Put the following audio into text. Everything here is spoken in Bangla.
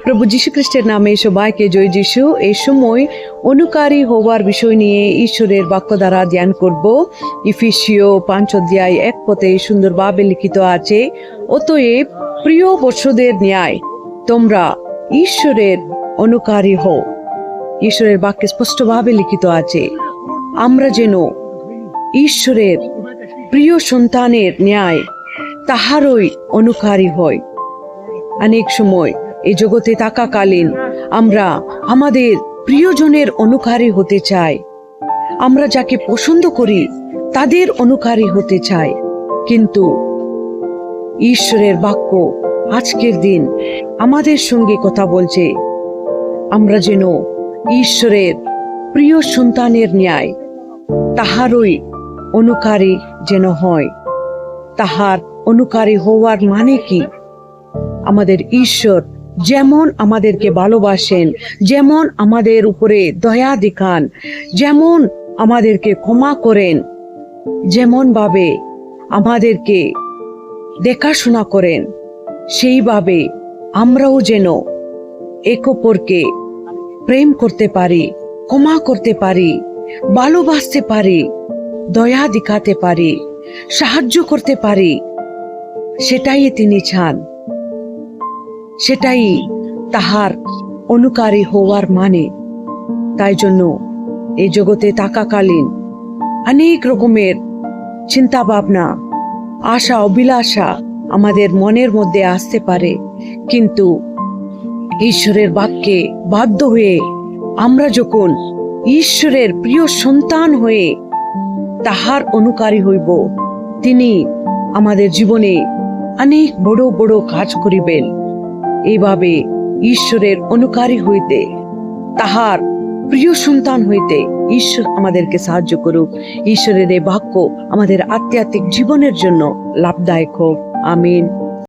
প্রভু যীশু খ্রিস্টের নামে সবাইকে জয় যিশু। এই সময় অনুকারী হওয়ার বিষয় নিয়ে ঈশ্বরের বাক্য দ্বারা ধ্যান করব। ইফিসীয় 5:1 সুন্দরভাবে লিখিত আছে, অতএব প্রিয় বৎসদের ন্যায় তোমরা ঈশ্বরের অনুকারী হও। ঈশ্বরের বাক্যে স্পষ্টভাবে লিখিত আছে আমরা যেন ঈশ্বরের প্রিয় সন্তানের ন্যায় তাহারই অনুকারী হই। অনেক সময় এই জগতে থাকাকালীন আমরা আমাদের প্রিয়জনের অনুকারী হতে চাই, আমরা যাকে পছন্দ করি তাদের অনুকারী হতে চাই, কিন্তু ঈশ্বরের বাক্য আজকের দিন আমাদের সঙ্গে কথা বলছে আমরা যেন ঈশ্বরের প্রিয় সন্তানের ন্যায় তাহারই অনুকারী যেন হয়। তাহার অনুকারী হওয়ার মানে কি? আমাদের ঈশ্বর যেমন আমাদেরকে ভালোবাসেন, যেমন আমাদের উপরে দয়া দেখান, যেমন আমাদেরকে ক্ষমা করেন, যেমন ভাবে আমাদেরকে দেখাশোনা করেন, সেইভাবে আমরাও যেন একে অপরকে প্রেম করতে পারি, ক্ষমা করতে পারি, ভালোবাসতে পারি, দয়া দেখাতে পারি, সাহায্য করতে পারি। সেটাই তিনি চান, সেটাই তাহার অনুকারী হওয়ার মানে। তাই জন্য এই জগতে থাকাকালীন অনেক রকমের চিন্তা ভাবনা, আশা অভিলাষা আমাদের মনের মধ্যে আসতে পারে, কিন্তু ঈশ্বরের বাক্যে বাধ্য হয়ে আমরা যখন ঈশ্বরের প্রিয় সন্তান হয়ে তাহার অনুকারী হইব, তিনি আমাদের জীবনে অনেক বড় বড় কাজ করিবেন। এইভাবে ঈশ্বরের অনুকারী হইতে, তাহার প্রিয় সন্তান হইতে ঈশ্বর আমাদেরকে সাহায্য করুক। ঈশ্বরের এই বাক্য আমাদের আধ্যাত্মিক জীবনের জন্য লাভদায়ক হোক। আমিন।